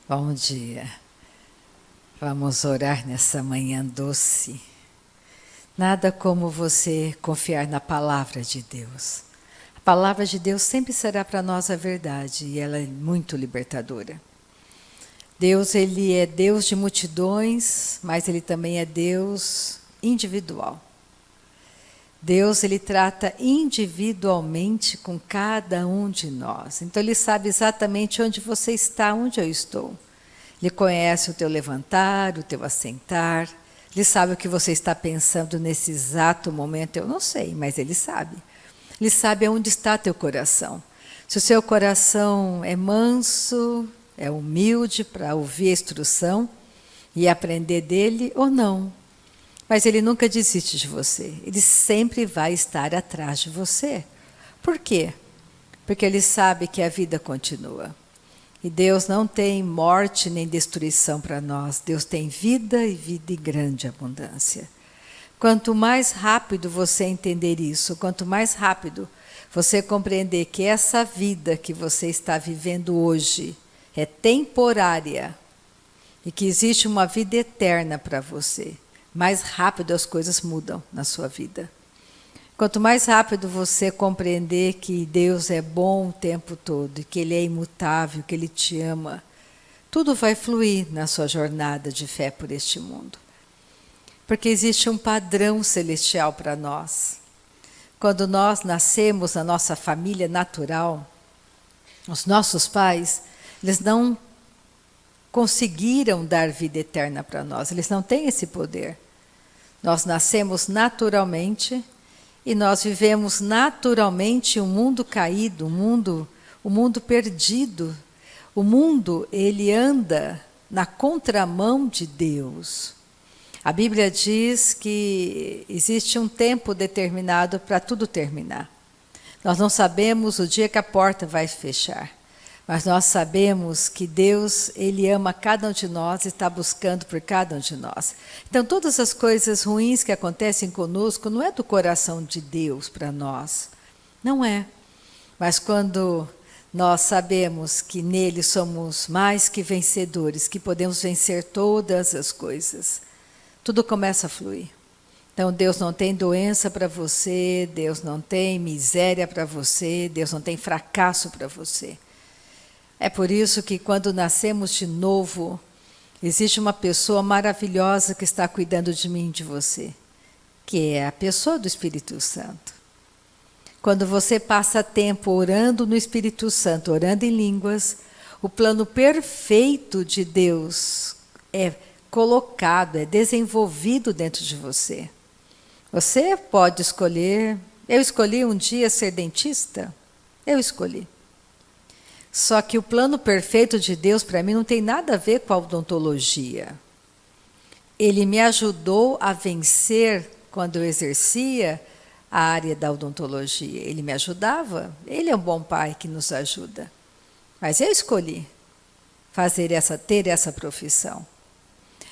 Bom dia. Vamos orar nessa manhã doce. Nada como você confiar na palavra de Deus. A palavra de Deus sempre será para nós a verdade e ela é muito libertadora. Deus, ele é Deus de multidões, mas ele também é Deus individual. Deus, ele trata individualmente com cada um de nós. Então ele sabe exatamente onde você está, onde eu estou. Ele conhece o teu levantar, o teu assentar. Ele sabe o que você está pensando nesse exato momento. Eu não sei, mas Ele sabe. Ele sabe onde está teu coração. Se o seu coração é manso, é humilde para ouvir a instrução e aprender dele ou não. Mas Ele nunca desiste de você. Ele sempre vai estar atrás de você. Por quê? Porque Ele sabe que a vida continua. E Deus não tem morte nem destruição para nós. Deus tem vida e vida em grande abundância. Quanto mais rápido você entender isso, quanto mais rápido você compreender que essa vida que você está vivendo hoje é temporária e que existe uma vida eterna para você, mais rápido as coisas mudam na sua vida. Quanto mais rápido você compreender que Deus é bom o tempo todo, e que Ele é imutável, que Ele te ama, tudo vai fluir na sua jornada de fé por este mundo. Porque existe um padrão celestial para nós. Quando nós nascemos na nossa família natural, os nossos pais, eles não conseguiram dar vida eterna para nós, eles não têm esse poder. Nós nascemos naturalmente e nós vivemos naturalmente um mundo caído, um mundo perdido. O mundo, ele anda na contramão de Deus. A Bíblia diz que existe um tempo determinado para tudo terminar. Nós não sabemos o dia que a porta vai fechar, mas nós sabemos que Deus, Ele ama cada um de nós e está buscando por cada um de nós. Então, todas as coisas ruins que acontecem conosco não é do coração de Deus para nós. Não é. Mas quando nós sabemos que nele somos mais que vencedores, que podemos vencer todas as coisas, tudo começa a fluir. Então, Deus não tem doença para você, Deus não tem miséria para você, Deus não tem fracasso para você. É por isso que quando nascemos de novo, existe uma pessoa maravilhosa que está cuidando de mim e de você, que é a pessoa do Espírito Santo. Quando você passa tempo orando no Espírito Santo, orando em línguas, o plano perfeito de Deus é colocado, é desenvolvido dentro de você. Você pode escolher. Eu escolhi um dia ser dentista? Eu escolhi. Só que o plano perfeito de Deus para mim não tem nada a ver com a odontologia. Ele me ajudou a vencer quando eu exercia a área da odontologia. Ele me ajudava. Ele é um bom pai que nos ajuda. Mas eu escolhi ter essa profissão.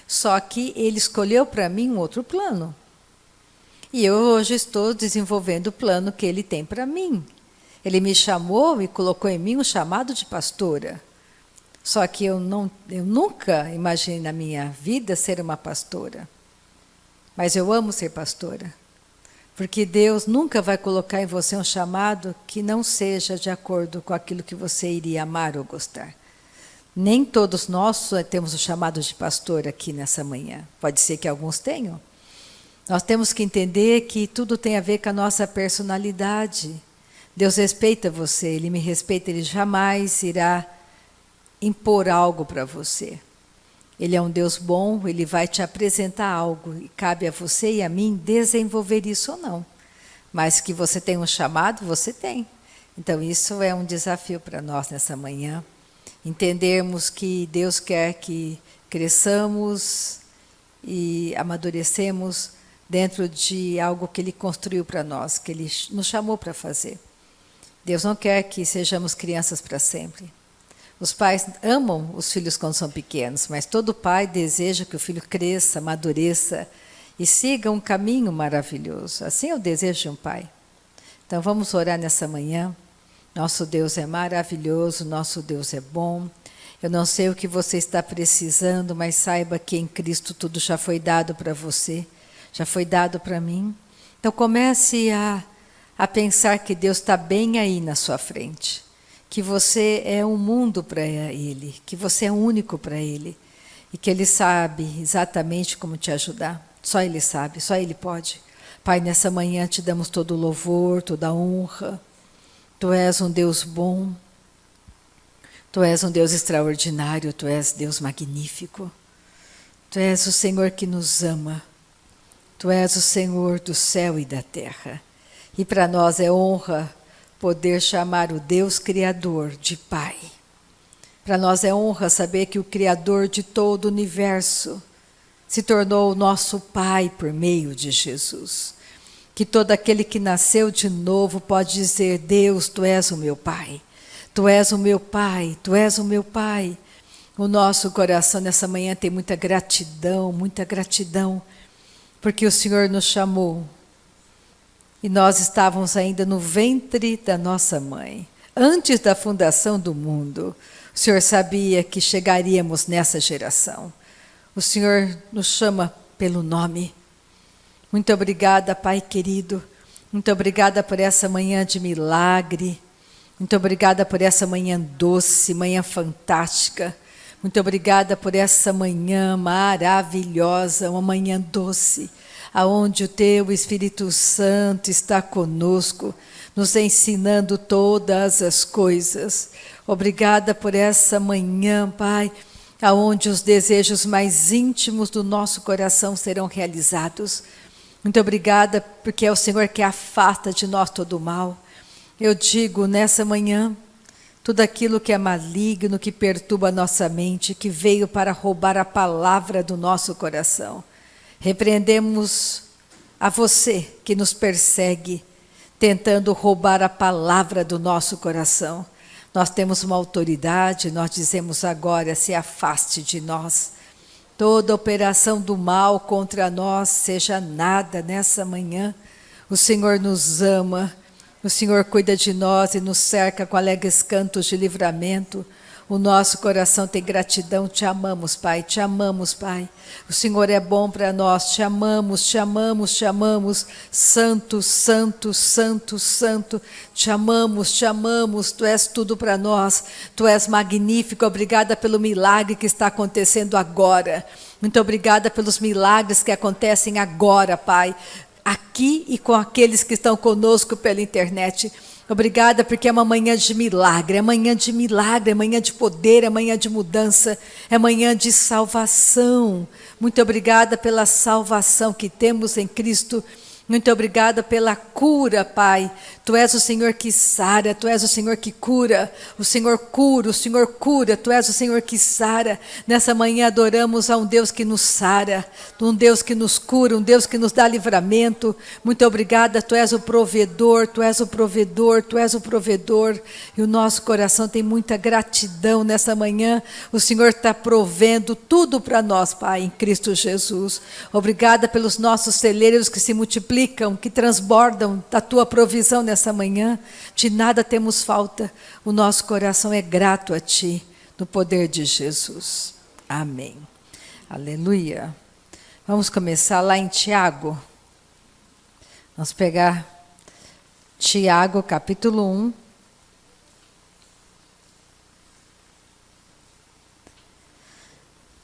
Só que ele escolheu para mim um outro plano. E eu hoje estou desenvolvendo o plano que ele tem para mim. Ele me chamou e colocou em mim um chamado de pastora. Só que eu nunca imaginei na minha vida ser uma pastora. Mas eu amo ser pastora. Porque Deus nunca vai colocar em você um chamado que não seja de acordo com aquilo que você iria amar ou gostar. Nem todos nós temos o chamado de pastor aqui nessa manhã. Pode ser que alguns tenham. Nós temos que entender que tudo tem a ver com a nossa personalidade. Deus respeita você, Ele me respeita, Ele jamais irá impor algo para você. Ele é um Deus bom, Ele vai te apresentar algo e cabe a você e a mim desenvolver isso ou não. Mas que você tem um chamado, você tem. Então isso é um desafio para nós nessa manhã. Entendermos que Deus quer que cresçamos e amadurecemos dentro de algo que Ele construiu para nós, que Ele nos chamou para fazer. Deus não quer que sejamos crianças para sempre. Os pais amam os filhos quando são pequenos, mas todo pai deseja que o filho cresça, amadureça e siga um caminho maravilhoso. Assim é o desejo de um pai. Então vamos orar nessa manhã. Nosso Deus é maravilhoso, nosso Deus é bom. Eu não sei o que você está precisando, mas saiba que em Cristo tudo já foi dado para você, já foi dado para mim. Então comece a pensar que Deus está bem aí na sua frente, que você é um mundo para Ele, que você é único para Ele e que Ele sabe exatamente como te ajudar. Só Ele sabe, só Ele pode. Pai, nessa manhã te damos todo o louvor, toda a honra. Tu és um Deus bom, Tu és um Deus extraordinário, Tu és Deus magnífico. Tu és o Senhor que nos ama. Tu és o Senhor do céu e da terra. E para nós é honra poder chamar o Deus Criador de Pai. Para nós é honra saber que o Criador de todo o universo se tornou o nosso Pai por meio de Jesus. Que todo aquele que nasceu de novo pode dizer: Deus, Tu és o meu Pai. Tu és o meu Pai, Tu és o meu Pai. O nosso coração nessa manhã tem muita gratidão, porque o Senhor nos chamou. E nós estávamos ainda no ventre da nossa mãe. Antes da fundação do mundo, o Senhor sabia que chegaríamos nessa geração. O Senhor nos chama pelo nome. Muito obrigada, Pai querido. Muito obrigada por essa manhã de milagre. Muito obrigada por essa manhã doce, manhã fantástica. Muito obrigada por essa manhã maravilhosa, uma manhã doce, aonde o Teu Espírito Santo está conosco, nos ensinando todas as coisas. Obrigada por essa manhã, Pai, aonde os desejos mais íntimos do nosso coração serão realizados. Muito obrigada, porque é o Senhor que afasta de nós todo o mal. Eu digo nessa manhã, tudo aquilo que é maligno, que perturba a nossa mente, que veio para roubar a palavra do nosso coração. Repreendemos a você que nos persegue, tentando roubar a palavra do nosso coração. Nós temos uma autoridade, nós dizemos agora: se afaste de nós. Toda operação do mal contra nós seja nada nessa manhã. O Senhor nos ama. O Senhor cuida de nós e nos cerca com alegres cantos de livramento. O nosso coração tem gratidão. Te amamos, Pai. Te amamos, Pai. O Senhor é bom para nós. Te amamos, te amamos, te amamos. Santo, santo, santo, santo. Te amamos, te amamos. Tu és tudo para nós. Tu és magnífico. Obrigada pelo milagre que está acontecendo agora. Muito obrigada pelos milagres que acontecem agora, Pai. Aqui e com aqueles que estão conosco pela internet. Obrigada porque é uma manhã de milagre, é manhã de milagre, é manhã de poder, é manhã de mudança, é manhã de salvação. Muito obrigada pela salvação que temos em Cristo. Muito obrigada pela cura, Pai. Tu és o Senhor que sara, Tu és o Senhor que cura. O Senhor cura, o Senhor cura. Tu és o Senhor que sara. Nessa manhã adoramos a um Deus que nos sara, um Deus que nos cura, um Deus que nos dá livramento. Muito obrigada, Tu és o provedor, Tu és o provedor, Tu és o provedor. E o nosso coração tem muita gratidão nessa manhã. O Senhor está provendo tudo para nós, Pai, em Cristo Jesus. Obrigada pelos nossos celeiros que se multiplicam, que transbordam da Tua provisão nessa manhã. De nada temos falta. O nosso coração é grato a Ti, no poder de Jesus. Amém. Aleluia. Vamos começar lá em Tiago. Vamos pegar Tiago, capítulo 1.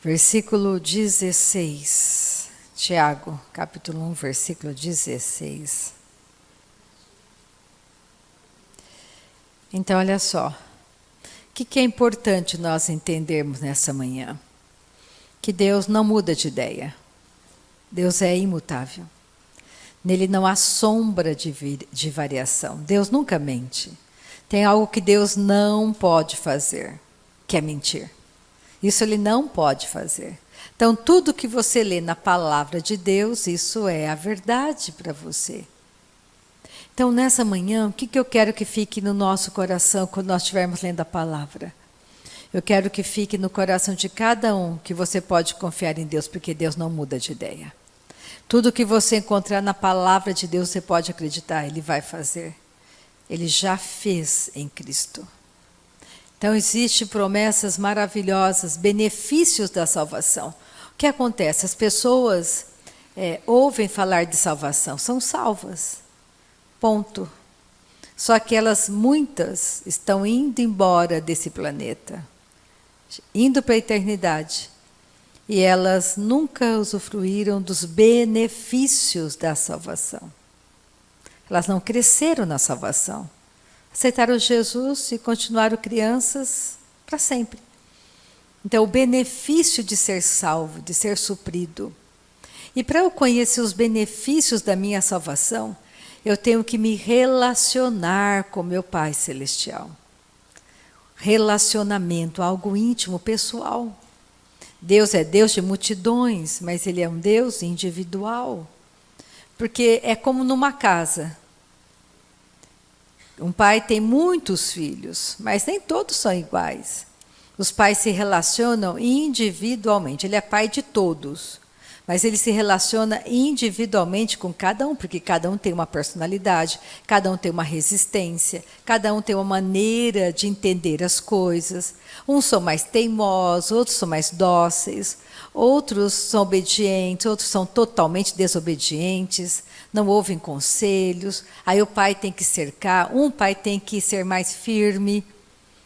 Versículo 16. Tiago, capítulo 1, versículo 16. Então, olha só. O que é importante nós entendermos nessa manhã? Que Deus não muda de ideia. Deus é imutável. Nele não há sombra de variação. Deus nunca mente. Tem algo que Deus não pode fazer, que é mentir. Isso Ele não pode fazer. Então, tudo que você lê na palavra de Deus, isso é a verdade para você. Então, nessa manhã, o que eu quero que fique no nosso coração quando nós estivermos lendo a palavra? Eu quero que fique no coração de cada um que você pode confiar em Deus, porque Deus não muda de ideia. Tudo que você encontrar na palavra de Deus, você pode acreditar, Ele vai fazer. Ele já fez em Cristo. Então, existem promessas maravilhosas, benefícios da salvação. O que acontece? As pessoas ouvem falar de salvação, são salvas. Ponto. Só que muitas, estão indo embora desse planeta, indo para a eternidade. E elas nunca usufruíram dos benefícios da salvação. Elas não cresceram na salvação. Aceitaram Jesus e continuaram crianças para sempre. Então, o benefício de ser salvo, de ser suprido. E para eu conhecer os benefícios da minha salvação, eu tenho que me relacionar com meu Pai Celestial. Relacionamento, algo íntimo, pessoal. Deus é Deus de multidões, mas Ele é um Deus individual. Porque é como numa casa. Um pai tem muitos filhos, mas nem todos são iguais. Os pais se relacionam individualmente. Ele é pai de todos, mas ele se relaciona individualmente com cada um, porque cada um tem uma personalidade, cada um tem uma resistência, cada um tem uma maneira de entender as coisas. Uns são mais teimosos, outros são mais dóceis, outros são obedientes, outros são totalmente desobedientes, não ouvem conselhos. Aí o pai tem que cercar, um pai tem que ser mais firme,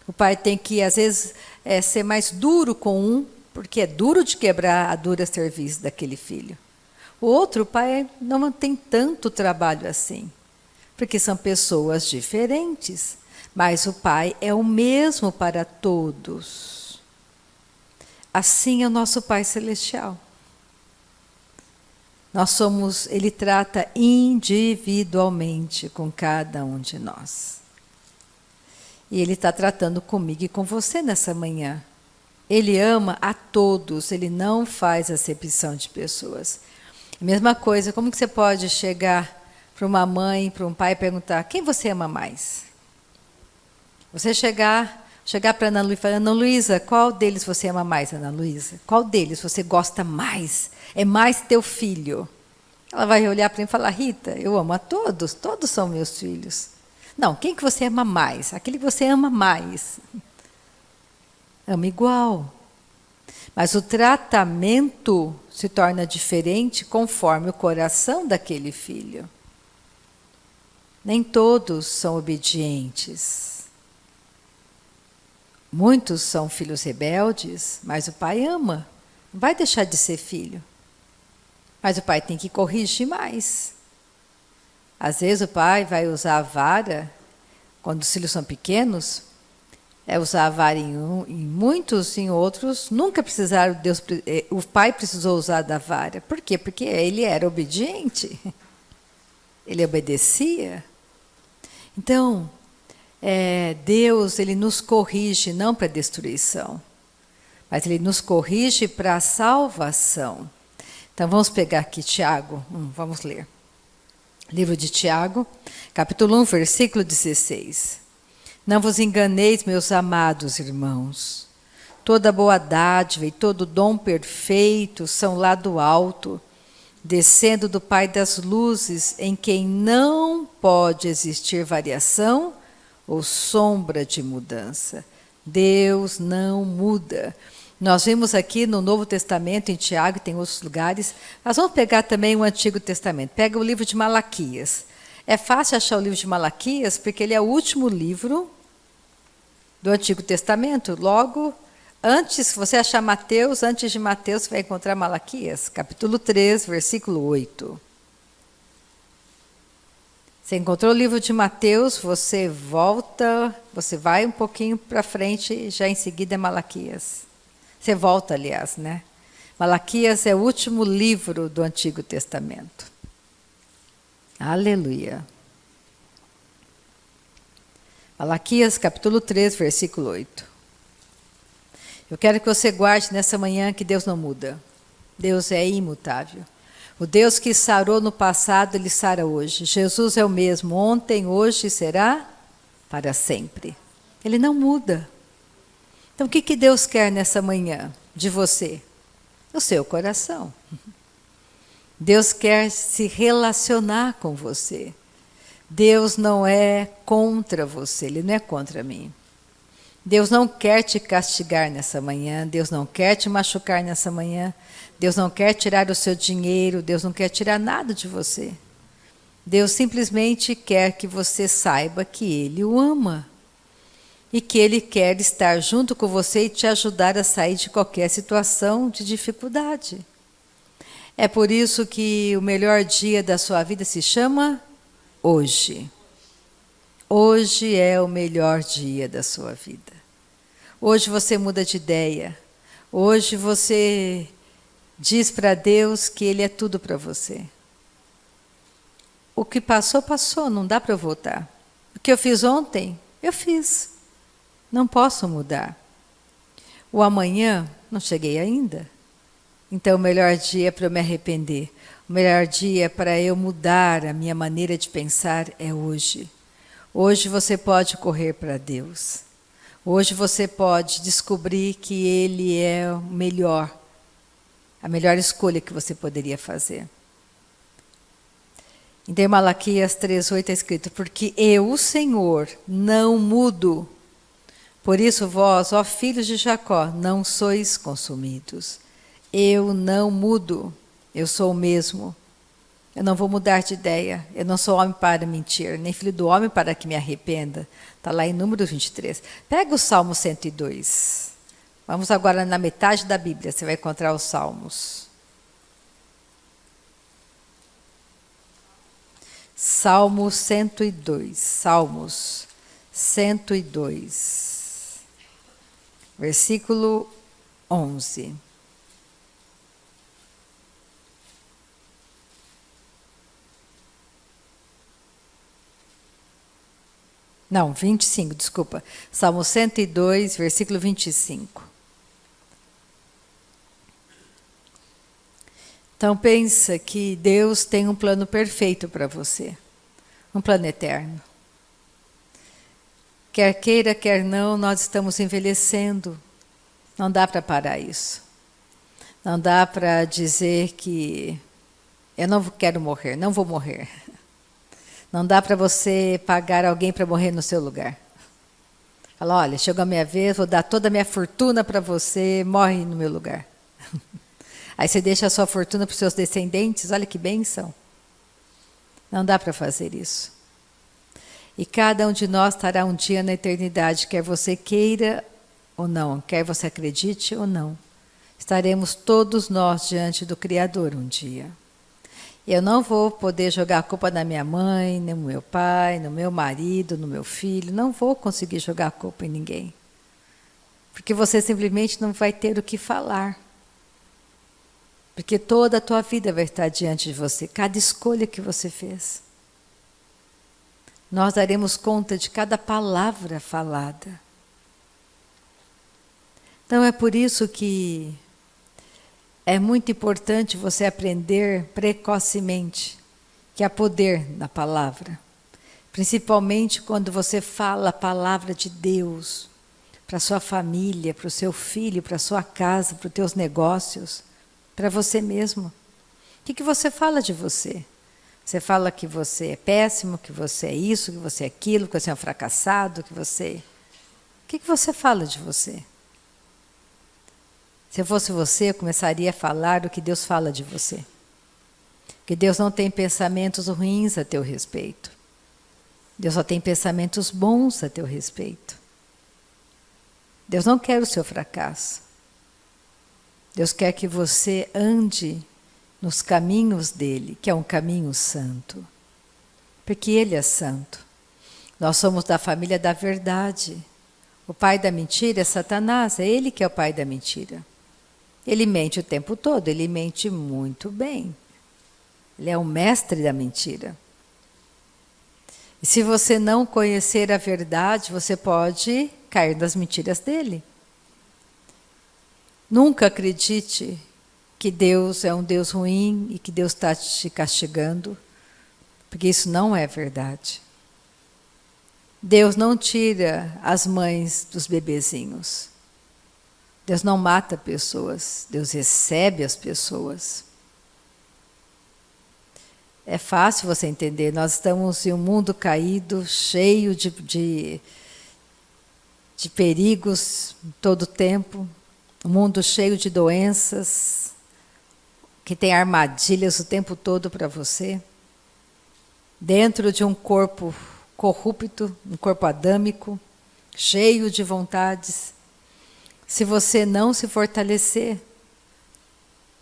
o pai tem que, às vezes, ser mais duro com um, porque é duro de quebrar a dura cerviz daquele filho. O outro pai não tem tanto trabalho assim, porque são pessoas diferentes, mas o pai é o mesmo para todos. Assim é o nosso Pai Celestial. Ele trata individualmente com cada um de nós. E Ele está tratando comigo e com você nessa manhã. Ele ama a todos, Ele não faz acepção de pessoas. Mesma coisa, como que você pode chegar para uma mãe, para um pai e perguntar: quem você ama mais? Você chegar para Ana Luísa e falar: Ana Luísa, qual deles você ama mais, Ana Luísa? Qual deles você gosta mais? É mais teu filho. Ela vai olhar para mim e falar: Rita, eu amo a todos, todos são meus filhos. Não, quem que você ama mais? Aquele que você ama mais. Ama igual. Mas o tratamento se torna diferente conforme o coração daquele filho. Nem todos são obedientes. Muitos são filhos rebeldes, mas o pai ama. Não vai deixar de ser filho. Mas o pai tem que corrigir mais. Às vezes o pai vai usar a vara, quando os filhos são pequenos, usar a vara em muitos, em outros, nunca precisaram, o pai precisou usar da vara. Por quê? Porque ele era obediente. Ele obedecia. Então, Deus, Ele nos corrige não para a destruição, mas Ele nos corrige para a salvação. Então, vamos pegar aqui Tiago, vamos ler. Livro de Tiago, capítulo 1, versículo 16. Não vos enganeis, meus amados irmãos. Toda boa dádiva e todo dom perfeito são lá do alto, descendo do Pai das luzes, em quem não pode existir variação ou sombra de mudança. Deus não muda. Nós vimos aqui no Novo Testamento, em Tiago, tem outros lugares. Nós vamos pegar também o Antigo Testamento. Pega o livro de Malaquias. É fácil achar o livro de Malaquias, porque ele é o último livro do Antigo Testamento. Logo, se você achar Mateus, antes de Mateus, você vai encontrar Malaquias, capítulo 3, versículo 8. Você encontrou o livro de Mateus, você volta, você vai um pouquinho para frente e já em seguida é Malaquias. Você volta, aliás, né? Malaquias é o último livro do Antigo Testamento. Aleluia. Malaquias, capítulo 3, versículo 8. Eu quero que você guarde nessa manhã que Deus não muda. Deus é imutável. O Deus que sarou no passado, Ele sara hoje. Jesus é o mesmo, ontem, hoje e será para sempre. Ele não muda. Então, o que Deus quer nessa manhã de você? O seu coração. Deus quer se relacionar com você. Deus não é contra você, Ele não é contra mim. Deus não quer te castigar nessa manhã, Deus não quer te machucar nessa manhã, Deus não quer tirar o seu dinheiro, Deus não quer tirar nada de você. Deus simplesmente quer que você saiba que Ele o ama e que Ele quer estar junto com você e te ajudar a sair de qualquer situação de dificuldade. É por isso que o melhor dia da sua vida se chama hoje. Hoje é o melhor dia da sua vida. Hoje você muda de ideia. Hoje você diz para Deus que Ele é tudo para você. O que passou, passou, não dá para eu voltar. O que eu fiz ontem, eu fiz. Não posso mudar. O amanhã, não cheguei ainda. Então o melhor dia é para eu me arrepender. O melhor dia para eu mudar a minha maneira de pensar é hoje. Hoje você pode correr para Deus. Hoje você pode descobrir que Ele é o melhor, a melhor escolha que você poderia fazer. Em Malaquias 3:8 está escrito: porque eu, o Senhor, não mudo. Por isso vós, ó filhos de Jacó, não sois consumidos. Eu não mudo, eu sou o mesmo. Eu não vou mudar de ideia. Eu não sou homem para mentir, nem filho do homem para que me arrependa. Está lá em Números 23. Pega o Salmo 102. Vamos agora na metade da Bíblia, você vai encontrar os Salmos. Salmo 102. Salmos 102. Versículo 11. Não, 25, desculpa. Salmo 102, versículo 25. Então pensa que Deus tem um plano perfeito para você. Um plano eterno. Quer queira, quer não, nós estamos envelhecendo. Não dá para parar isso. Não dá para dizer que eu não quero morrer, não vou morrer. Não dá para você pagar alguém para morrer no seu lugar. Fala, olha, chegou a minha vez, vou dar toda a minha fortuna para você, morre no meu lugar. Aí você deixa a sua fortuna para os seus descendentes, olha que bênção. Não dá para fazer isso. E cada um de nós estará um dia na eternidade, quer você queira ou não, quer você acredite ou não. Estaremos todos nós diante do Criador um dia. Eu não vou poder jogar a culpa na minha mãe, no meu pai, no meu marido, no meu filho. Não vou conseguir jogar a culpa em ninguém. Porque você simplesmente não vai ter o que falar. Porque toda a tua vida vai estar diante de você, cada escolha que você fez. Nós daremos conta de cada palavra falada. Então é por isso que é muito importante você aprender precocemente que há poder na palavra. Principalmente quando você fala a palavra de Deus para a sua família, para o seu filho, para a sua casa, para os teus negócios, para você mesmo. O que você fala de você? Você fala que você é péssimo, que você é isso, que você é aquilo, que você é um fracassado, que você... O que você fala de você? Se eu fosse você, eu começaria a falar o que Deus fala de você. Porque Deus não tem pensamentos ruins a teu respeito. Deus só tem pensamentos bons a teu respeito. Deus não quer o seu fracasso. Deus quer que você ande nos caminhos dele, que é um caminho santo. Porque ele é santo. Nós somos da família da verdade. O pai da mentira é Satanás, é ele que é o pai da mentira. Ele mente o tempo todo, ele mente muito bem. Ele é o mestre da mentira. E se você não conhecer a verdade, você pode cair nas mentiras dele. Nunca acredite que Deus é um Deus ruim e que Deus está te castigando, porque isso não é verdade. Deus não tira as mães dos bebezinhos. Deus não mata pessoas, Deus recebe as pessoas. É fácil você entender, nós estamos em um mundo caído, cheio de de perigos todo o tempo, um mundo cheio de doenças, que tem armadilhas o tempo todo para você, dentro de um corpo corrupto, um corpo adâmico, cheio de vontades. Se você não se fortalecer,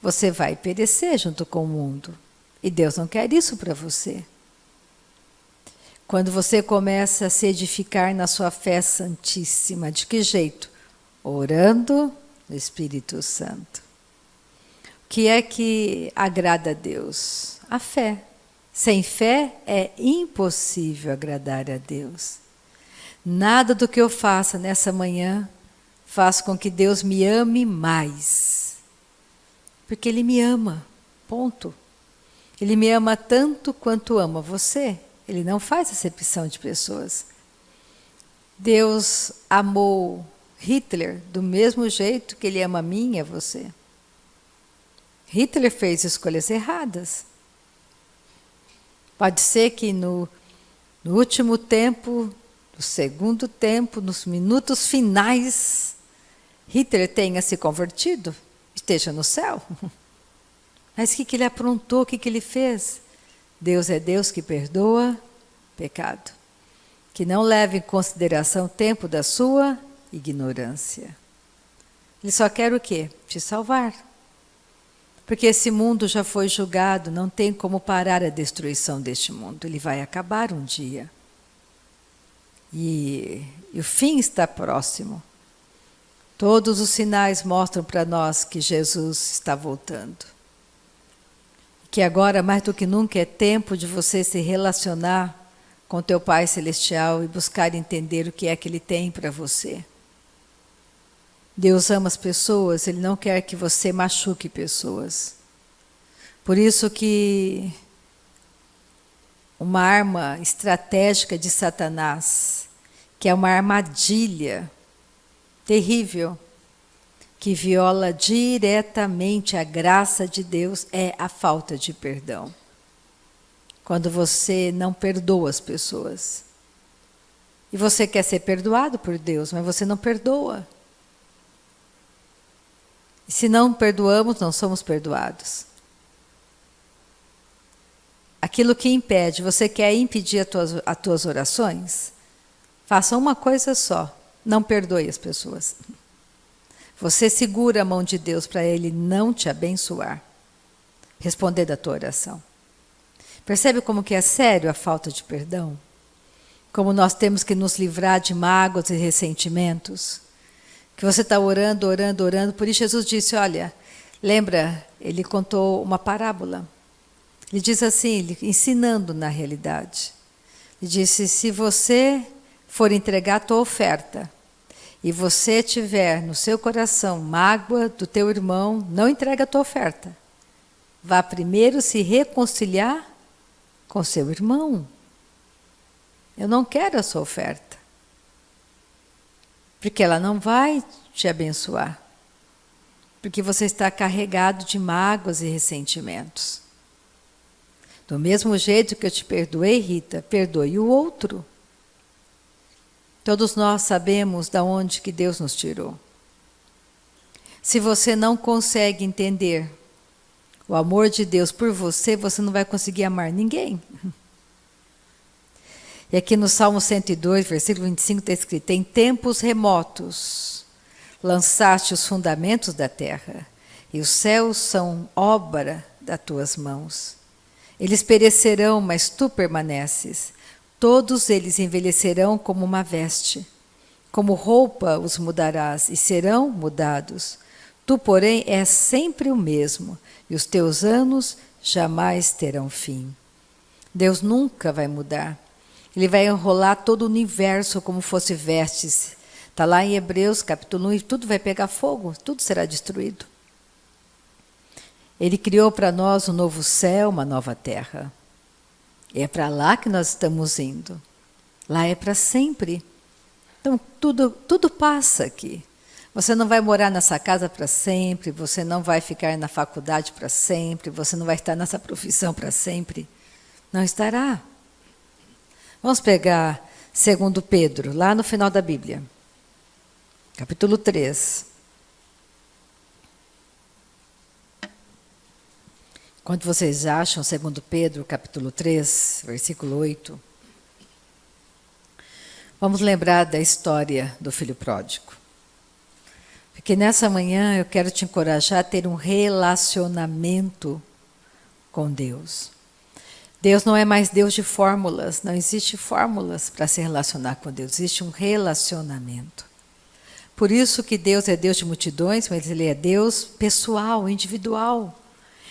você vai perecer junto com o mundo. E Deus não quer isso para você. Quando você começa a se edificar na sua fé santíssima, de que jeito? Orando no Espírito Santo. O que é que agrada a Deus? A fé. Sem fé é impossível agradar a Deus. Nada do que eu faça nessa manhã faz com que Deus me ame mais. Porque Ele me ama, ponto. Ele me ama tanto quanto ama você. Ele não faz acepção de pessoas. Deus amou Hitler do mesmo jeito que Ele ama a mim e a você. Hitler fez escolhas erradas. Pode ser que no último tempo, no segundo tempo, nos minutos finais, Hitler tenha se convertido, esteja no céu. Mas o que ele aprontou, o que ele fez? Deus é Deus que perdoa pecado, que não leva em consideração o tempo da sua ignorância. Ele só quer o quê? Te salvar. Porque esse mundo já foi julgado, não tem como parar a destruição deste mundo. Ele vai acabar um dia. E o fim está próximo. Todos os sinais mostram para nós que Jesus está voltando. Que agora, mais do que nunca, é tempo de você se relacionar com teu Pai Celestial e buscar entender o que é que Ele tem para você. Deus ama as pessoas, Ele não quer que você machuque pessoas. Por isso que uma arma estratégica de Satanás, que é uma armadilha terrível, que viola diretamente a graça de Deus, é a falta de perdão. Quando você não perdoa as pessoas. E você quer ser perdoado por Deus, mas você não perdoa. E se não perdoamos, não somos perdoados. Aquilo que impede, você quer impedir as tuas orações? Faça uma coisa só, não perdoe as pessoas. Você segura a mão de Deus para Ele não te abençoar, responder da tua oração. Percebe como que é sério a falta de perdão? Como nós temos que nos livrar de mágoas e ressentimentos? Que você está orando, orando, orando. Por isso Jesus disse, olha, lembra, Ele contou uma parábola. Ele diz assim, ensinando na realidade. Ele disse, se você for entregar a tua oferta, e você tiver no seu coração mágoa do teu irmão, não entrega a tua oferta. Vá primeiro se reconciliar com seu irmão. Eu não quero a sua oferta. Porque ela não vai te abençoar. Porque você está carregado de mágoas e ressentimentos. Do mesmo jeito que eu te perdoei, Rita, perdoe o outro. Todos nós sabemos de onde que Deus nos tirou. Se você não consegue entender o amor de Deus por você, você não vai conseguir amar ninguém. E aqui no Salmo 102, versículo 25, está escrito, em tempos remotos lançaste os fundamentos da terra, e os céus são obra das tuas mãos. Eles perecerão, mas tu permaneces. Todos eles envelhecerão como uma veste. Como roupa os mudarás, e serão mudados. Tu, porém, és sempre o mesmo, e os teus anos jamais terão fim. Deus nunca vai mudar. Ele vai enrolar todo o universo como fosse vestes. Está lá em Hebreus, capítulo 1, e tudo vai pegar fogo, tudo será destruído. Ele criou para nós um novo céu, uma nova terra. É para lá que nós estamos indo. Lá é para sempre. Então, tudo passa aqui. Você não vai morar nessa casa para sempre, você não vai ficar na faculdade para sempre, você não vai estar nessa profissão para sempre. Não estará. Vamos pegar 2 Pedro, lá no final da Bíblia. capítulo 3. Quando vocês acham, segundo Pedro, capítulo 3, versículo 8, vamos lembrar da história do filho pródigo. Porque nessa manhã eu quero te encorajar a ter um relacionamento com Deus. Deus não é mais Deus de fórmulas, não existe fórmulas para se relacionar com Deus, existe um relacionamento. Por isso que Deus é Deus de multidões, mas Ele é Deus pessoal, individual.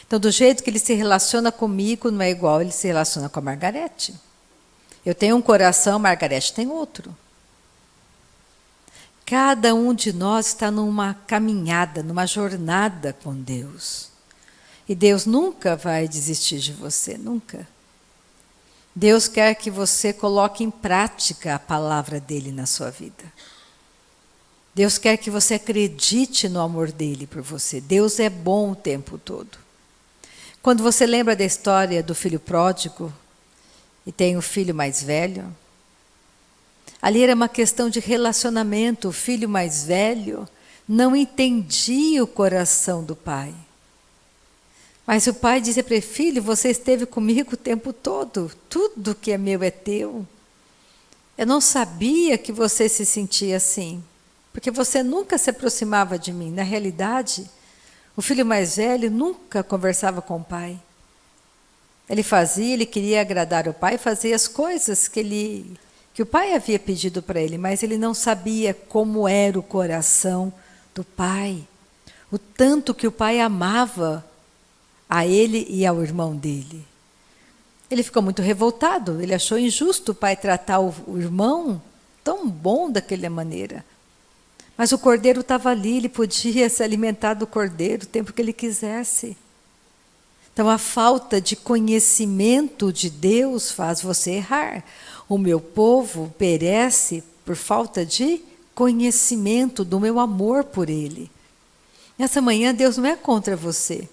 Então, do jeito que Ele se relaciona comigo, não é igual Ele se relaciona com a Margarete. Eu tenho um coração, a Margarete tem outro. Cada um de nós está numa caminhada, numa jornada com Deus. E Deus nunca vai desistir de você, nunca. Deus quer que você coloque em prática a palavra dEle na sua vida. Deus quer que você acredite no amor dEle por você. Deus é bom o tempo todo. Quando você lembra da história do filho pródigo, e tem o filho mais velho, ali era uma questão de relacionamento. O filho mais velho não entendia o coração do pai. Mas o pai dizia para ele: filho, você esteve comigo o tempo todo, tudo que é meu é teu. Eu não sabia que você se sentia assim, porque você nunca se aproximava de mim. Na realidade, o filho mais velho nunca conversava com o pai. Ele queria agradar o pai, fazia as coisas que o pai havia pedido para ele, mas ele não sabia como era o coração do pai. O tanto que o pai amava a ele e ao irmão dele. Ele ficou muito revoltado, ele achou injusto o pai tratar o irmão tão bom daquela maneira. Mas o cordeiro estava ali, ele podia se alimentar do cordeiro o tempo que ele quisesse. Então a falta de conhecimento de Deus faz você errar. O meu povo perece por falta de conhecimento do meu amor por ele. Nessa manhã Deus não é contra você.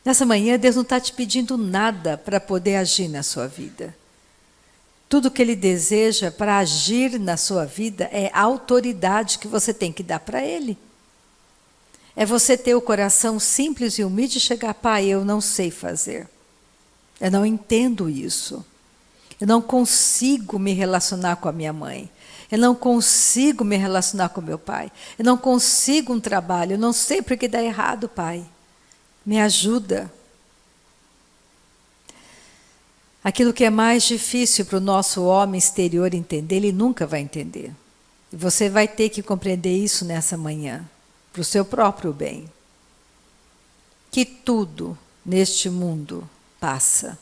Nessa manhã Deus não está te pedindo nada para poder agir na sua vida. Tudo que Ele deseja para agir na sua vida é a autoridade que você tem que dar para Ele. É você ter o coração simples e humilde e chegar: pai, eu não sei fazer. Eu não entendo isso. Eu não consigo me relacionar com a minha mãe. Eu não consigo me relacionar com meu pai. Eu não consigo um trabalho. Eu não sei porque dá errado, pai. Me ajuda. Aquilo que é mais difícil para o nosso homem exterior entender, ele nunca vai entender. E você vai ter que compreender isso nessa manhã, para o seu próprio bem. Que tudo neste mundo passa.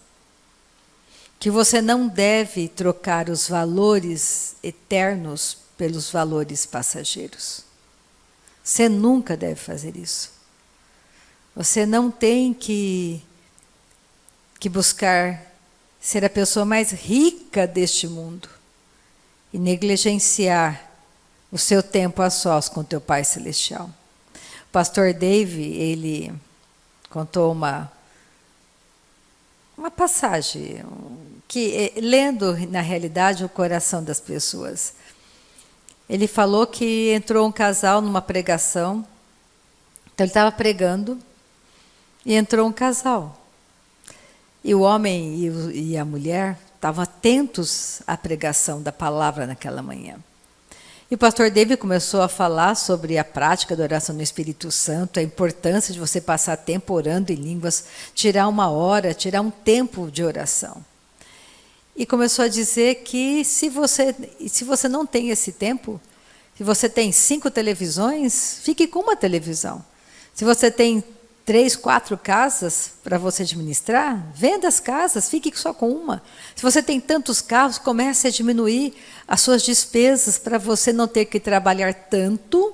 Que você não deve trocar os valores eternos pelos valores passageiros. Você nunca deve fazer isso. Você não tem que buscar ser a pessoa mais rica deste mundo e negligenciar o seu tempo a sós com teu Pai Celestial. O pastor Dave, ele contou uma passagem que, lendo na realidade o coração das pessoas, ele falou que entrou um casal numa pregação. Então ele estava pregando e entrou um casal. E o homem e a mulher estavam atentos à pregação da palavra naquela manhã. E o pastor David começou a falar sobre a prática da oração no Espírito Santo, a importância de você passar tempo orando em línguas, tirar uma hora, tirar um tempo de oração. E começou a dizer que se você não tem esse tempo, se você tem 5 televisões, fique com uma televisão. Se você tem 3, 4 casas para você administrar, venda as casas, fique só com uma. Se você tem tantos carros, comece a diminuir as suas despesas para você não ter que trabalhar tanto,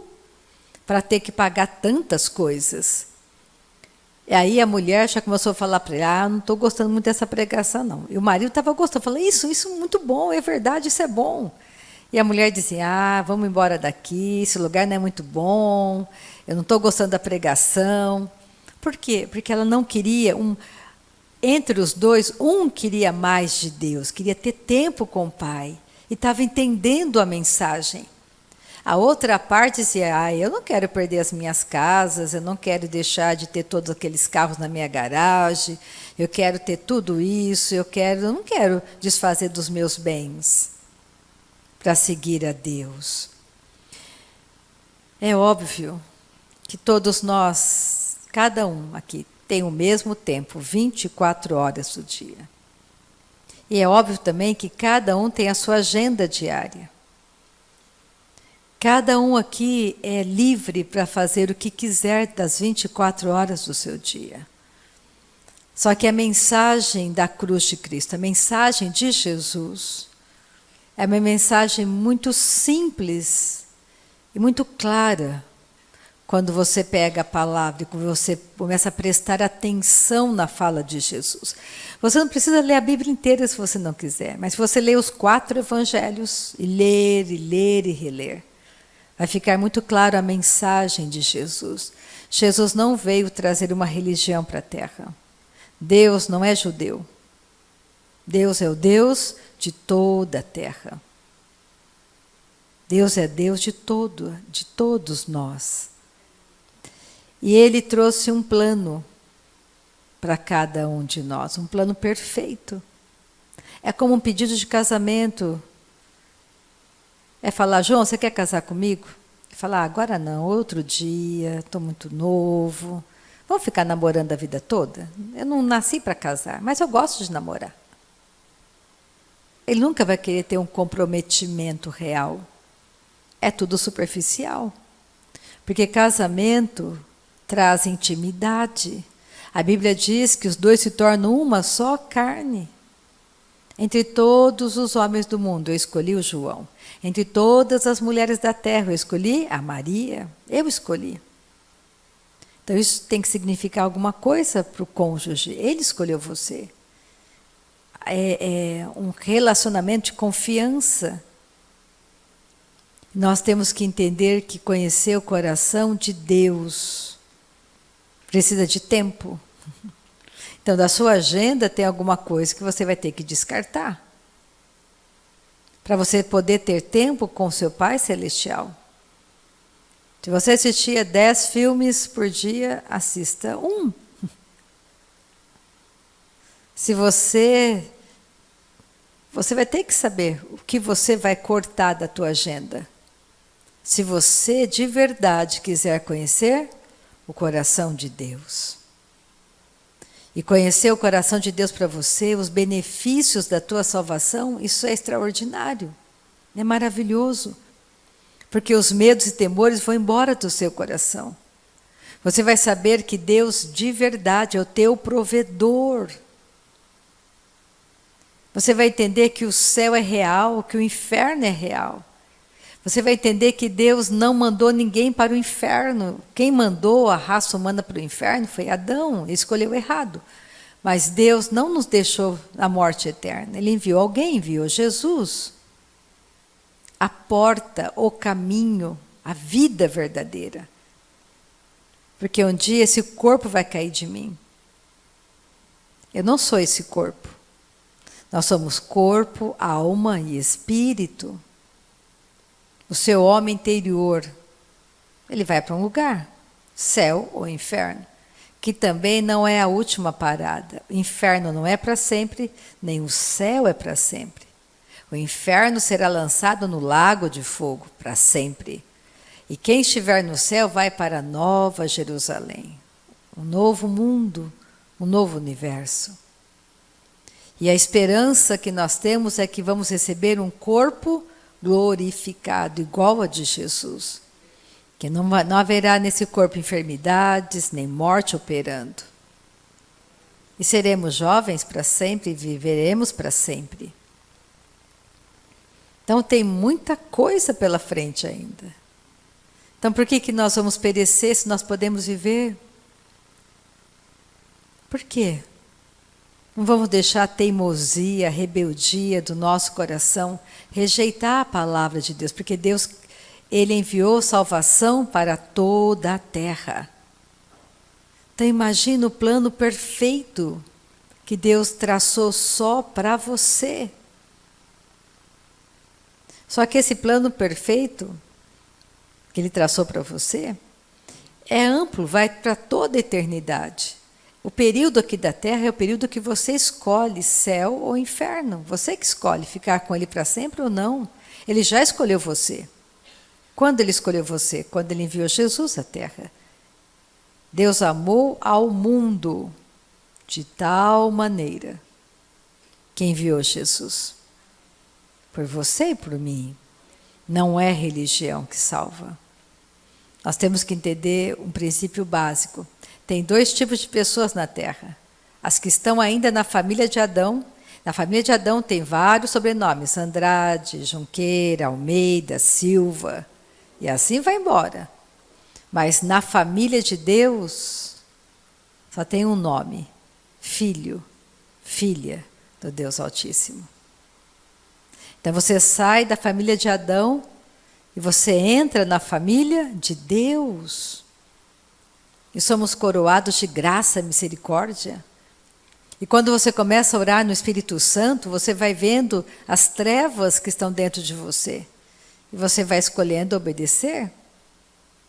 para ter que pagar tantas coisas. E aí a mulher já começou a falar para ele: não estou gostando muito dessa pregação, não. E o marido estava gostando, falou: isso é muito bom, é verdade, isso é bom. E a mulher dizia: vamos embora daqui, esse lugar não é muito bom, eu não estou gostando da pregação. Por quê? Porque ela não queria, entre os dois, um queria mais de Deus, queria ter tempo com o Pai, e estava entendendo a mensagem. A outra parte dizia, eu não quero perder as minhas casas, eu não quero deixar de ter todos aqueles carros na minha garagem, eu quero ter tudo isso, eu não quero desfazer dos meus bens para seguir a Deus. É óbvio que todos nós, cada um aqui, tem o mesmo tempo, 24 horas do dia. E é óbvio também que cada um tem a sua agenda diária. Cada um aqui é livre para fazer o que quiser das 24 horas do seu dia. Só que a mensagem da cruz de Cristo, a mensagem de Jesus, é uma mensagem muito simples e muito clara. Quando você pega a palavra e quando você começa a prestar atenção na fala de Jesus. Você não precisa ler a Bíblia inteira se você não quiser, mas se você ler os 4 evangelhos, e ler, e reler, vai ficar muito claro a mensagem de Jesus. Jesus não veio trazer uma religião para a terra. Deus não é judeu. Deus é o Deus de toda a terra. Deus é Deus de todos nós. E Ele trouxe um plano para cada um de nós, um plano perfeito. É como um pedido de casamento. É falar, João, você quer casar comigo? Falar, agora não, outro dia, estou muito novo. Vamos ficar namorando a vida toda? Eu não nasci para casar, mas eu gosto de namorar. Ele nunca vai querer ter um comprometimento real. É tudo superficial. Porque casamento traz intimidade. A Bíblia diz que os 2 se tornam uma só carne. Entre todos os homens do mundo, eu escolhi o João. Entre todas as mulheres da terra, eu escolhi a Maria. Eu escolhi. Então isso tem que significar alguma coisa para o cônjuge. Ele escolheu você. É um relacionamento de confiança. Nós temos que entender que conhecer o coração de Deus precisa de tempo. Então, da sua agenda tem alguma coisa que você vai ter que descartar. Para você poder ter tempo com seu Pai Celestial. Se você assistia 10 filmes por dia, assista 1. Se você vai ter que saber o que você vai cortar da tua agenda. Se você de verdade quiser conhecer o coração de Deus. E conhecer o coração de Deus para você, os benefícios da tua salvação, isso é extraordinário. É maravilhoso. Porque os medos e temores vão embora do seu coração. Você vai saber que Deus de verdade é o teu provedor. Você vai entender que o céu é real, que o inferno é real. Você vai entender que Deus não mandou ninguém para o inferno. Quem mandou a raça humana para o inferno foi Adão, ele escolheu errado. Mas Deus não nos deixou na morte eterna. Ele enviou alguém, enviou Jesus. A porta, o caminho, a vida verdadeira. Porque um dia esse corpo vai cair de mim. Eu não sou esse corpo. Nós somos corpo, alma e espírito. O seu homem interior, ele vai para um lugar, céu ou inferno, que também não é a última parada. O inferno não é para sempre, nem o céu é para sempre. O inferno será lançado no lago de fogo para sempre. E quem estiver no céu vai para a nova Jerusalém, um novo mundo, um novo universo. E a esperança que nós temos é que vamos receber um corpo glorificado, igual a de Jesus. Que não haverá nesse corpo enfermidades, nem morte operando. E seremos jovens para sempre e viveremos para sempre. Então tem muita coisa pela frente ainda. Então por que nós vamos perecer se nós podemos viver? Por quê? Não vamos deixar a teimosia, a rebeldia do nosso coração rejeitar a palavra de Deus, porque Deus, Ele enviou salvação para toda a terra. Então imagina o plano perfeito que Deus traçou só para você. Só que esse plano perfeito que Ele traçou para você, é amplo, vai para toda a eternidade. O período aqui da Terra é o período que você escolhe céu ou inferno. Você que escolhe ficar com Ele para sempre ou não. Ele já escolheu você. Quando Ele escolheu você? Quando Ele enviou Jesus à Terra. Deus amou ao mundo de tal maneira que enviou Jesus. Por você e por mim. Não é religião que salva. Nós temos que entender um princípio básico. Tem 2 tipos de pessoas na Terra. As que estão ainda na família de Adão. Na família de Adão tem vários sobrenomes. Andrade, Junqueira, Almeida, Silva. E assim vai embora. Mas na família de Deus, só tem um nome. Filho, filha do Deus Altíssimo. Então você sai da família de Adão e você entra na família de Deus. E somos coroados de graça e misericórdia. E quando você começa a orar no Espírito Santo, você vai vendo as trevas que estão dentro de você. E você vai escolhendo obedecer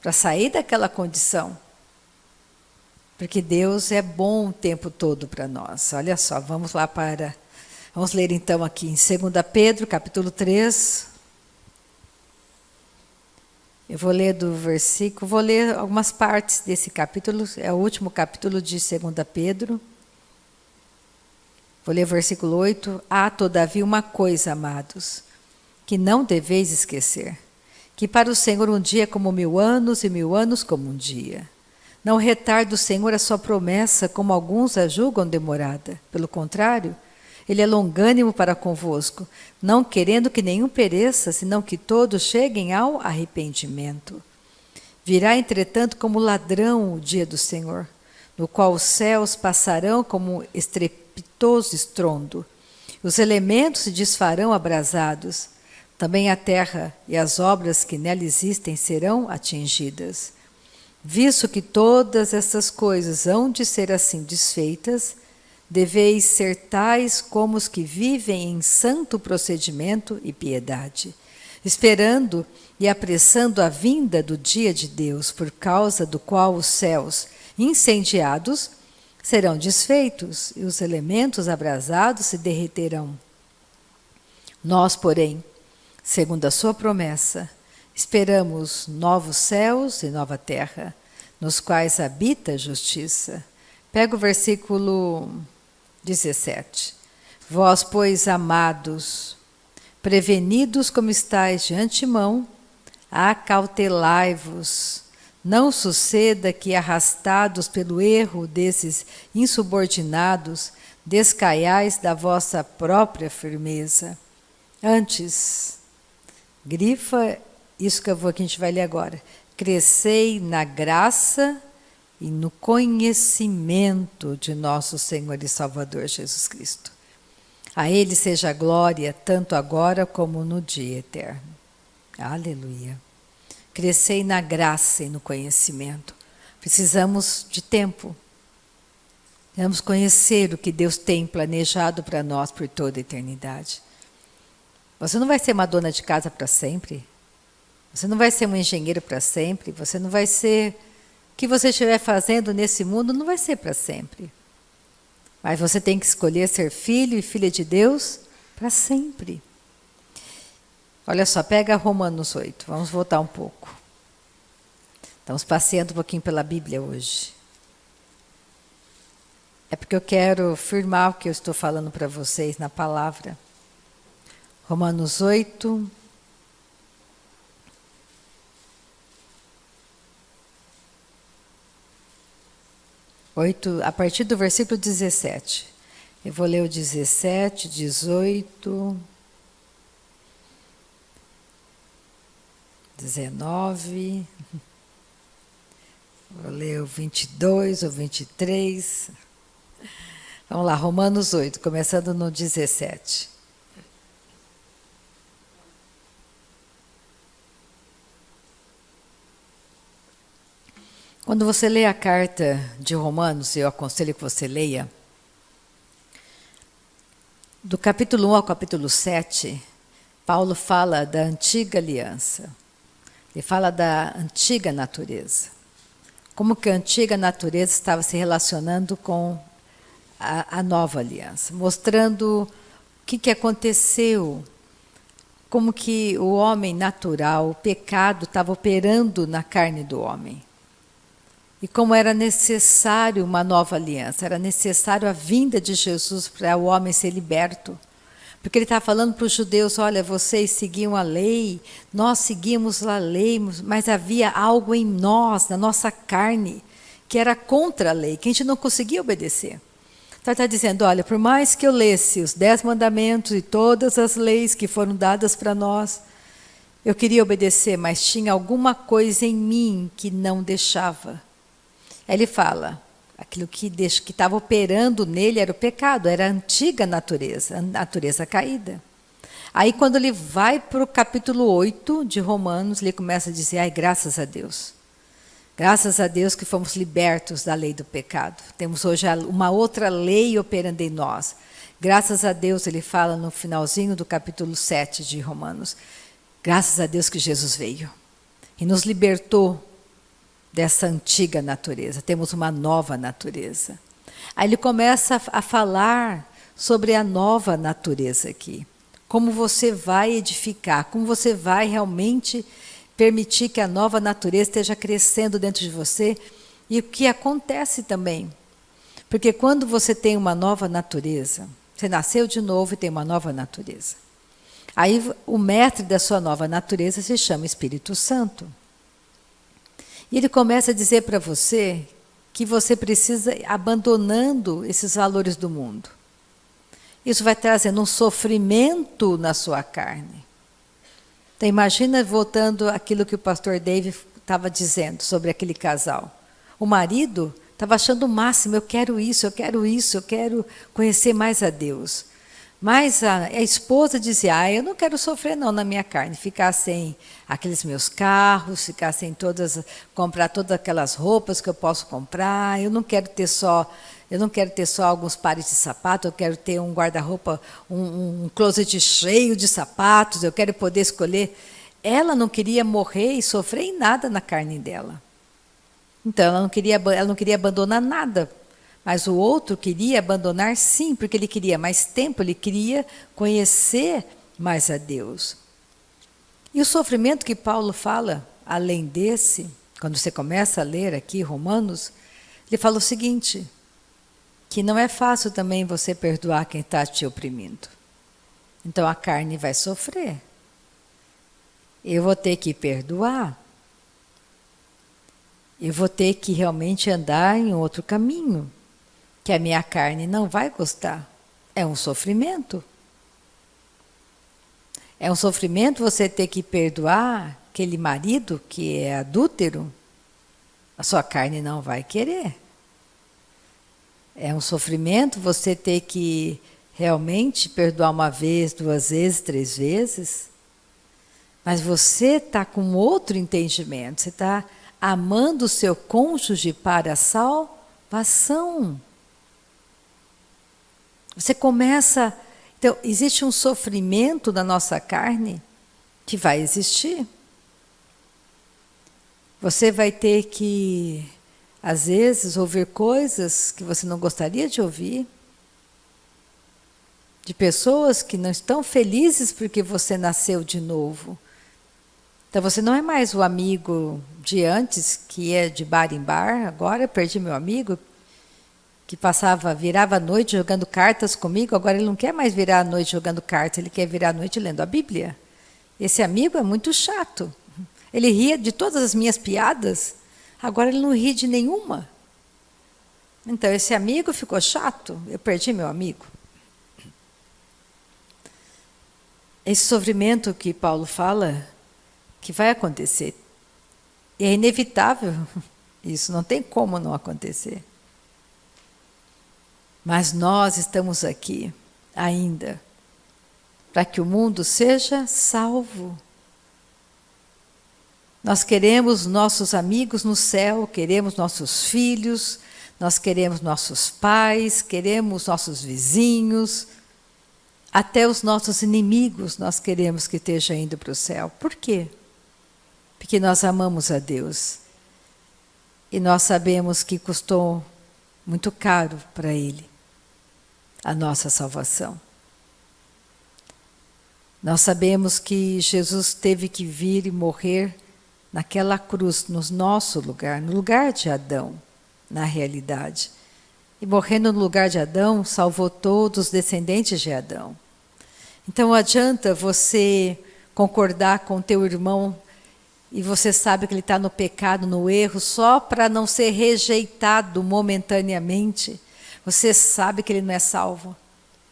para sair daquela condição. Porque Deus é bom o tempo todo para nós. Olha só, vamos ler então aqui em 2 Pedro, capítulo 3. Eu vou ler vou ler algumas partes desse capítulo, é o último capítulo de 2 Pedro. Vou ler o versículo 8. Há, todavia, uma coisa, amados, que não deveis esquecer, que para o Senhor um dia é como 1000 anos e 1000 anos como um dia. Não retarda o Senhor a sua promessa, como alguns a julgam demorada. Pelo contrário, Ele é longânimo para convosco, não querendo que nenhum pereça, senão que todos cheguem ao arrependimento. Virá, entretanto, como ladrão o dia do Senhor, no qual os céus passarão como estrepitoso estrondo. Os elementos se desfarão abrasados. Também a terra e as obras que nela existem serão atingidas. Visto que todas essas coisas hão de ser assim desfeitas, deveis ser tais como os que vivem em santo procedimento e piedade, esperando e apressando a vinda do dia de Deus, por causa do qual os céus, incendiados, serão desfeitos e os elementos abrasados se derreterão. Nós, porém, segundo a sua promessa, esperamos novos céus e nova terra, nos quais habita a justiça. Pega o versículo 17. Vós, pois, amados, prevenidos como estáis de antemão, acautelai-vos. Não suceda que, arrastados pelo erro desses insubordinados, descaiais da vossa própria firmeza. Antes, grifa isso que a gente vai ler agora. Crescei na graça e no conhecimento de nosso Senhor e Salvador Jesus Cristo. A Ele seja a glória, tanto agora como no dia eterno. Aleluia. Crescei na graça e no conhecimento. Precisamos de tempo. Precisamos conhecer o que Deus tem planejado para nós por toda a eternidade. Você não vai ser uma dona de casa para sempre. Você não vai ser um engenheiro para sempre. Você não vai ser... O que você estiver fazendo nesse mundo não vai ser para sempre. Mas você tem que escolher ser filho e filha de Deus para sempre. Olha só, pega Romanos 8. Vamos voltar um pouco. Estamos passeando um pouquinho pela Bíblia hoje. É porque eu quero firmar o que eu estou falando para vocês na palavra. Romanos 8. A partir do versículo 17. Eu vou ler o 17, 18, 19, vou ler o 22, o 23. Vamos lá, Romanos 8, começando no 17. Quando você lê a carta de Romanos, eu aconselho que você leia, do capítulo 1 ao capítulo 7, Paulo fala da antiga aliança. Ele fala da antiga natureza. Como que a antiga natureza estava se relacionando com a nova aliança, mostrando o que aconteceu, como que o homem natural, o pecado, estava operando na carne do homem. E como era necessário uma nova aliança, era necessário a vinda de Jesus para o homem ser liberto. Porque ele está falando para os judeus, olha, vocês seguiam a lei, nós seguimos a lei, mas havia algo em nós, na nossa carne, que era contra a lei, que a gente não conseguia obedecer. Então ele está dizendo, olha, por mais que eu lesse os 10 mandamentos e todas as leis que foram dadas para nós, eu queria obedecer, mas tinha alguma coisa em mim que não deixava. Aí ele fala, aquilo que estava operando nele era o pecado, era a antiga natureza, a natureza caída. Aí quando ele vai para o capítulo 8 de Romanos, ele começa a dizer, ai, graças a Deus que fomos libertos da lei do pecado. Temos hoje uma outra lei operando em nós. Graças a Deus, ele fala no finalzinho do capítulo 7 de Romanos, graças a Deus que Jesus veio e nos libertou dessa antiga natureza, temos uma nova natureza. Aí ele começa a falar sobre a nova natureza aqui. Como você vai edificar, como você vai realmente permitir que a nova natureza esteja crescendo dentro de você. E o que acontece também. Porque quando você tem uma nova natureza, você nasceu de novo e tem uma nova natureza. Aí o mestre da sua nova natureza se chama Espírito Santo. E ele começa a dizer para você que você precisa ir abandonando esses valores do mundo. Isso vai trazendo um sofrimento na sua carne. Então imagina voltando àquilo que o pastor David estava dizendo sobre aquele casal. O marido estava achando o máximo, eu quero isso, eu quero conhecer mais a Deus. Mas a esposa dizia, eu não quero sofrer não na minha carne, ficar sem aqueles meus carros, ficar sem comprar todas aquelas roupas que eu posso comprar, eu não quero ter só alguns pares de sapato, eu quero ter um guarda-roupa, um closet cheio de sapatos, eu quero poder escolher. Ela não queria morrer e sofrer em nada na carne dela. Então ela não queria abandonar nada. Mas o outro queria abandonar sim, porque ele queria mais tempo, ele queria conhecer mais a Deus. E o sofrimento que Paulo fala, além desse, quando você começa a ler aqui Romanos, ele fala o seguinte, que não é fácil também você perdoar quem está te oprimindo. Então a carne vai sofrer. Eu vou ter que perdoar. Eu vou ter que realmente andar em outro caminho. Que a minha carne não vai gostar. É um sofrimento. É um sofrimento você ter que perdoar aquele marido que é adúltero. A sua carne não vai querer. É um sofrimento você ter que realmente perdoar uma vez, 2 vezes, 3 vezes. Mas você está com outro entendimento. Você está amando o seu cônjuge para a salvação. Você começa... Então, existe um sofrimento na nossa carne que vai existir. Você vai ter que, às vezes, ouvir coisas que você não gostaria de ouvir. De pessoas que não estão felizes porque você nasceu de novo. Então, você não é mais o amigo de antes, que é de bar em bar. Agora eu perdi meu amigo, que virava a noite jogando cartas comigo, agora ele não quer mais virar a noite jogando cartas, ele quer virar a noite lendo a Bíblia. Esse amigo é muito chato. Ele ria de todas as minhas piadas, agora ele não ri de nenhuma. Então esse amigo ficou chato, eu perdi meu amigo. Esse sofrimento que Paulo fala, que vai acontecer, é inevitável, isso não tem como não acontecer. Mas nós estamos aqui ainda para que o mundo seja salvo. Nós queremos nossos amigos no céu, queremos nossos filhos, nós queremos nossos pais, queremos nossos vizinhos, até os nossos inimigos nós queremos que estejam indo para o céu. Por quê? porque nós amamos a Deus. E nós sabemos que custou muito caro para Ele a nossa salvação. Nós sabemos que Jesus teve que vir e morrer naquela cruz, no nosso lugar, no lugar de Adão, na realidade. E morrendo no lugar de Adão, salvou todos os descendentes de Adão. Então não adianta você concordar com teu irmão e você sabe que ele está no pecado, no erro, só para não ser rejeitado momentaneamente. Você sabe que ele não é salvo.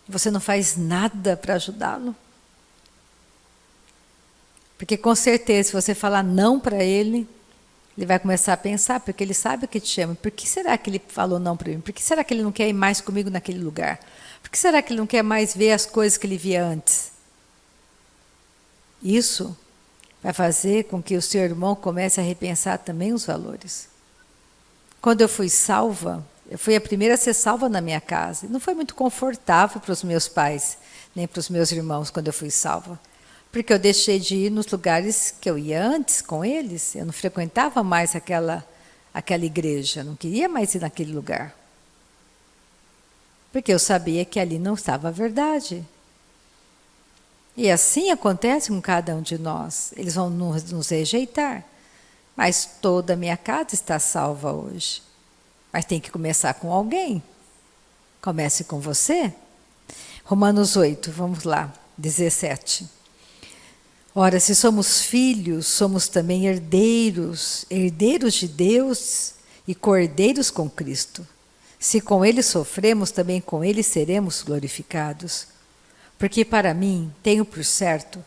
Você não faz nada para ajudá-lo. Porque com certeza, se você falar não para ele, ele vai começar a pensar, porque ele sabe que te ama. Por que será que ele falou não para mim? Por que será que ele não quer ir mais comigo naquele lugar? Por que será que ele não quer mais ver as coisas que ele via antes? Isso vai fazer com que o seu irmão comece a repensar também os valores. Quando eu fui salva, eu fui a primeira a ser salva na minha casa. E não foi muito confortável para os meus pais, nem para os meus irmãos quando eu fui salva. Porque eu deixei de ir nos lugares que eu ia antes com eles. Eu não frequentava mais aquela igreja, não queria mais ir naquele lugar. Porque eu sabia que ali não estava a verdade. E assim acontece com cada um de nós. Eles vão nos rejeitar. Mas toda a minha casa está salva hoje. Mas tem que começar com alguém. Comece com você. Romanos 8, vamos lá, 17. Ora, se somos filhos, somos também herdeiros, herdeiros de Deus e cordeiros com Cristo. Se com Ele sofremos, também com Ele seremos glorificados. Porque para mim, tenho por certo,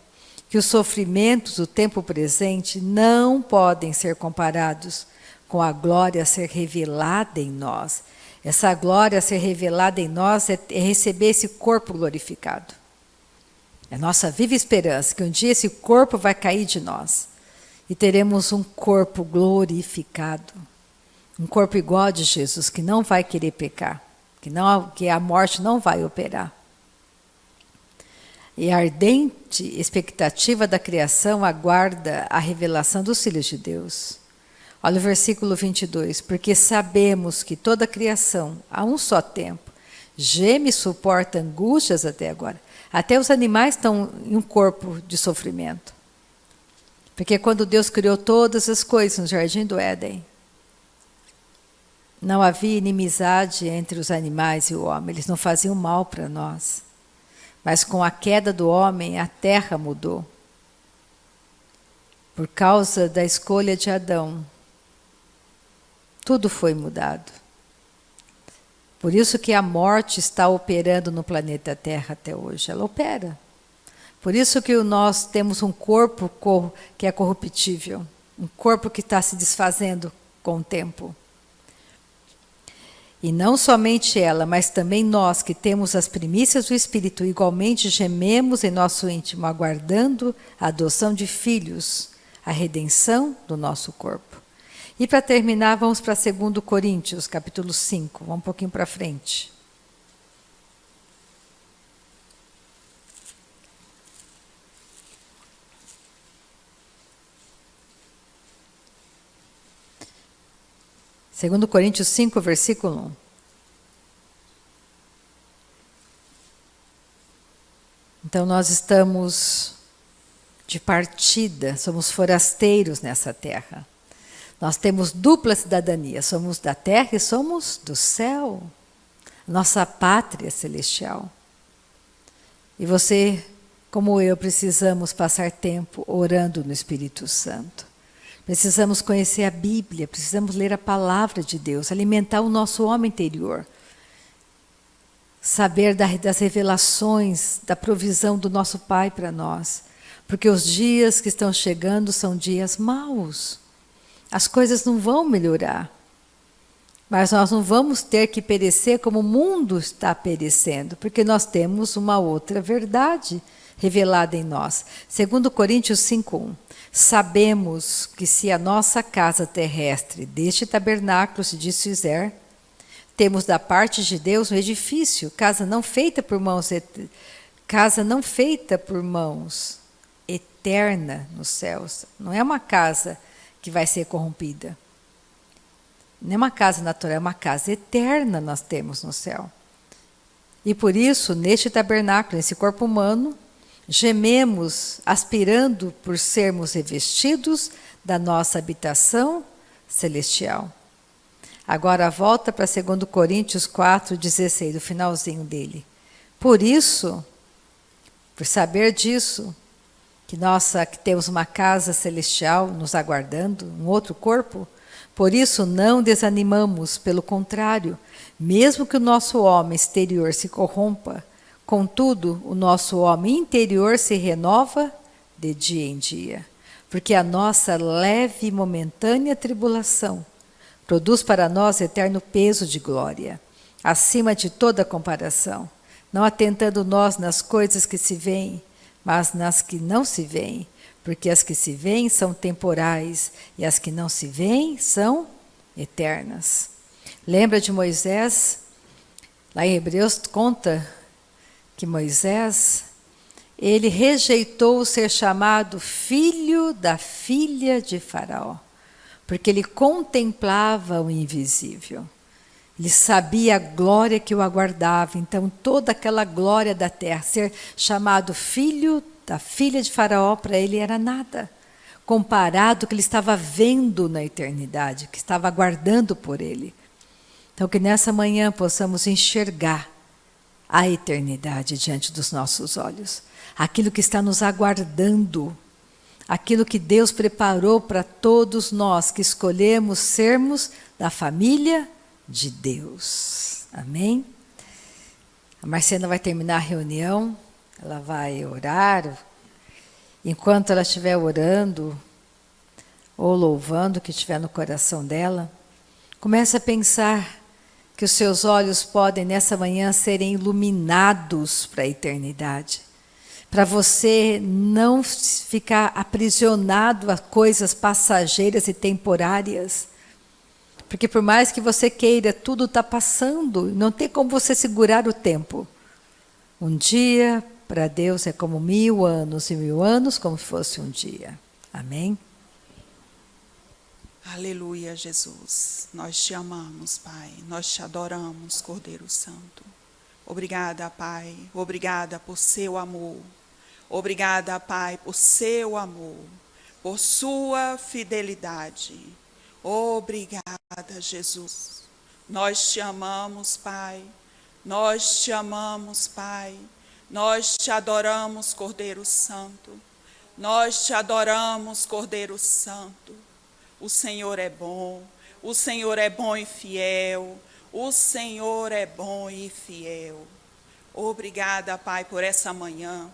que os sofrimentos do tempo presente não podem ser comparados com a glória a ser revelada em nós. Essa glória a ser revelada em nós é receber esse corpo glorificado. É a nossa viva esperança que um dia esse corpo vai cair de nós e teremos um corpo glorificado, um corpo igual a de Jesus, que não vai querer pecar, que a morte não vai operar. E a ardente expectativa da criação aguarda a revelação dos filhos de Deus. Olha o versículo 22. Porque sabemos que toda a criação, a um só tempo, geme e suporta angústias até agora. Até os animais estão em um corpo de sofrimento. Porque quando Deus criou todas as coisas no Jardim do Éden, não havia inimizade entre os animais e o homem. Eles não faziam mal para nós. Mas com a queda do homem, a terra mudou. Por causa da escolha de Adão, tudo foi mudado. Por isso que a morte está operando no planeta Terra até hoje. Ela opera. Por isso que nós temos um corpo que é corruptível. Um corpo que está se desfazendo com o tempo. E não somente ela, mas também nós que temos as primícias do Espírito, igualmente gememos em nosso íntimo, aguardando a adoção de filhos, a redenção do nosso corpo. E para terminar, vamos para 2 Coríntios, capítulo 5, vamos um pouquinho para frente. Segundo Coríntios 5, versículo 1. Então nós estamos de partida, somos forasteiros nessa terra. Nós temos dupla cidadania, somos da terra e somos do céu. Nossa pátria celestial. E você, como eu, precisamos passar tempo orando no Espírito Santo. Precisamos conhecer a Bíblia, precisamos ler a palavra de Deus, alimentar o nosso homem interior. Saber das revelações, da provisão do nosso Pai para nós. Porque os dias que estão chegando são dias maus. As coisas não vão melhorar. Mas nós não vamos ter que perecer como o mundo está perecendo, porque nós temos uma outra verdade revelada em nós. 2 Coríntios 5:1. Sabemos que se a nossa casa terrestre deste tabernáculo se desfizer, temos da parte de Deus um edifício, casa não feita por mãos eterna nos céus. Não é uma casa que vai ser corrompida. Não é uma casa natural, é uma casa eterna nós temos no céu. E por isso, neste tabernáculo, nesse corpo humano, gememos aspirando por sermos revestidos da nossa habitação celestial. Agora volta para 2 Coríntios 4,16, o finalzinho dele. Por isso, por saber disso, que temos uma casa celestial nos aguardando, um outro corpo, por isso não desanimamos, pelo contrário, mesmo que o nosso homem exterior se corrompa, contudo, o nosso homem interior se renova de dia em dia, porque a nossa leve e momentânea tribulação produz para nós eterno peso de glória, acima de toda comparação, não atentando nós nas coisas que se veem, mas nas que não se veem, porque as que se veem são temporais e as que não se veem são eternas. Lembra de Moisés? Lá em Hebreus conta que Moisés, ele rejeitou ser chamado filho da filha de Faraó, porque ele contemplava o invisível. Ele sabia a glória que o aguardava, então toda aquela glória da terra, ser chamado filho da filha de Faraó, para ele era nada, comparado ao que ele estava vendo na eternidade, que estava aguardando por ele. Então que nessa manhã possamos enxergar a eternidade diante dos nossos olhos, aquilo que está nos aguardando, aquilo que Deus preparou para todos nós que escolhemos sermos da família de Deus. Amém? A Marcena vai terminar a reunião, ela vai orar. Enquanto ela estiver orando ou louvando o que estiver no coração dela, comece a pensar que os seus olhos podem nessa manhã serem iluminados para a eternidade, para você não ficar aprisionado a coisas passageiras e temporárias, porque por mais que você queira, tudo está passando, não tem como você segurar o tempo. Um dia para Deus é como 1000 anos, e 1000 anos como se fosse um dia. Amém? Aleluia, Jesus. Nós te amamos, Pai. Nós te adoramos, Cordeiro Santo. Obrigada, Pai. Obrigada por seu amor. Obrigada, Pai, por seu amor, por sua fidelidade. Obrigada, Jesus. Nós te amamos, Pai. Nós te amamos, Pai. Nós te adoramos, Cordeiro Santo. Nós te adoramos, Cordeiro Santo. O Senhor é bom e fiel. O Senhor é bom e fiel. Obrigada, Pai, por essa manhã.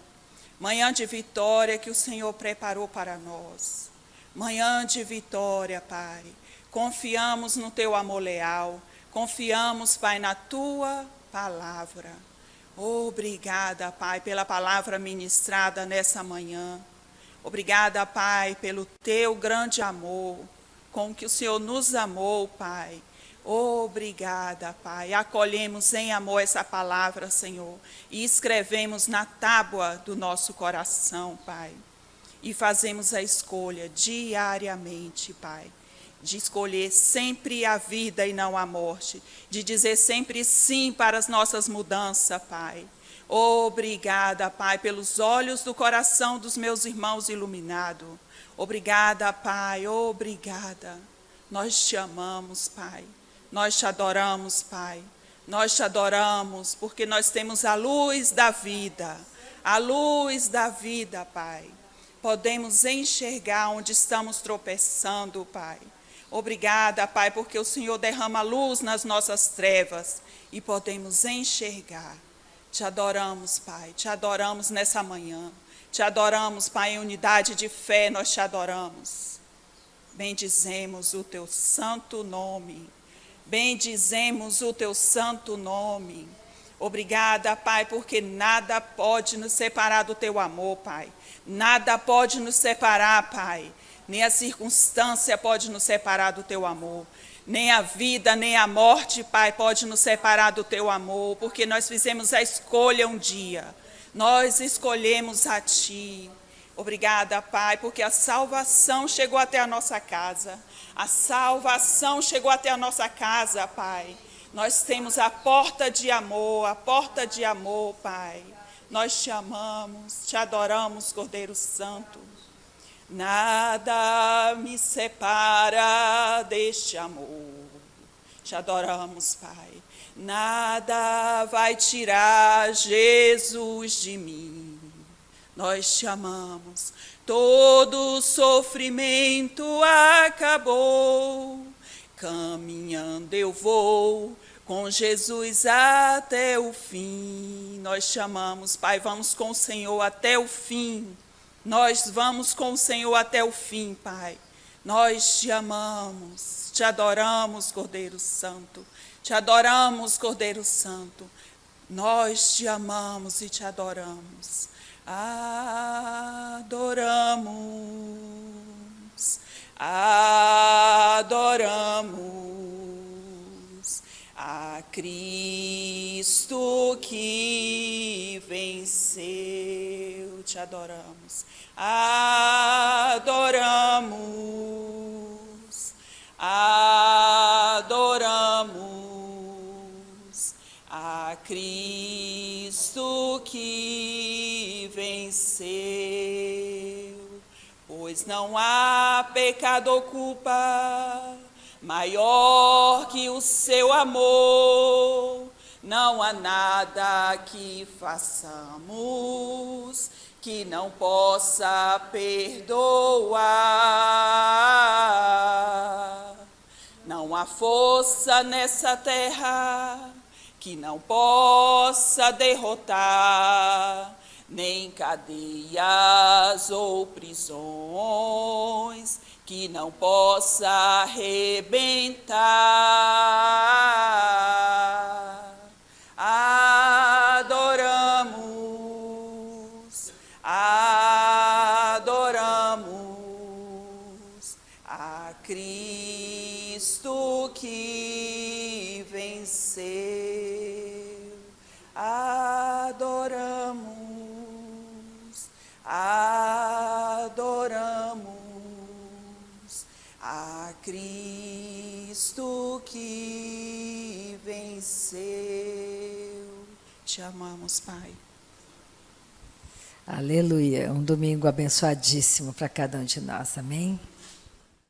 Manhã de vitória que o Senhor preparou para nós. Manhã de vitória, Pai. Confiamos no teu amor leal. Confiamos, Pai, na tua palavra. Obrigada, Pai, pela palavra ministrada nessa manhã. Obrigada, Pai, pelo teu grande amor, com que o Senhor nos amou, Pai. Obrigada, Pai. Acolhemos em amor essa palavra, Senhor, e escrevemos na tábua do nosso coração, Pai. E fazemos a escolha diariamente, Pai, de escolher sempre a vida e não a morte, de dizer sempre sim para as nossas mudanças, Pai. Obrigada, Pai, pelos olhos do coração dos meus irmãos iluminados. Obrigada, Pai, obrigada. Nós te amamos, Pai. Nós te adoramos, Pai. Nós te adoramos porque nós temos a luz da vida. A luz da vida, Pai. Podemos enxergar onde estamos tropeçando, Pai. Obrigada, Pai, porque o Senhor derrama luz nas nossas trevas e podemos enxergar. Te adoramos, Pai, te adoramos nessa manhã. Te adoramos, Pai, em unidade de fé, nós te adoramos. Bendizemos o teu santo nome. Bendizemos o teu santo nome. Obrigada, Pai, porque nada pode nos separar do teu amor, Pai. Nada pode nos separar, Pai. Nem a circunstância pode nos separar do teu amor. Nem a vida, nem a morte, Pai, pode nos separar do teu amor, porque nós fizemos a escolha um dia. Nós escolhemos a Ti. Obrigada, Pai, porque a salvação chegou até a nossa casa. A salvação chegou até a nossa casa, Pai. Nós temos a porta de amor, Pai. Nós te amamos, te adoramos, Cordeiro Santo. Nada me separa deste amor. Te adoramos, Pai. Nada vai tirar Jesus de mim. Nós te amamos. Todo sofrimento acabou. Caminhando eu vou com Jesus até o fim. Nós te amamos, Pai. Vamos com o Senhor até o fim. Nós vamos com o Senhor até o fim, Pai. Nós te amamos, te adoramos, Cordeiro Santo. Te adoramos, Cordeiro Santo. Nós te amamos e te adoramos. Adoramos, adoramos a Cristo que venceu. Te adoramos, adoramos, adoramos a Cristo que venceu. Pois não há pecado ou culpa maior que o seu amor. Não há nada que façamos que não possa perdoar. Não há força nessa terra que não possa derrotar, nem cadeias ou prisões que não possa arrebentar. Adoramos, adoramos a Cristo que venceu. Adoramos, adoramos a Cristo que venceu. Te amamos, Pai. Aleluia. Um domingo abençoadíssimo para cada um de nós. Amém?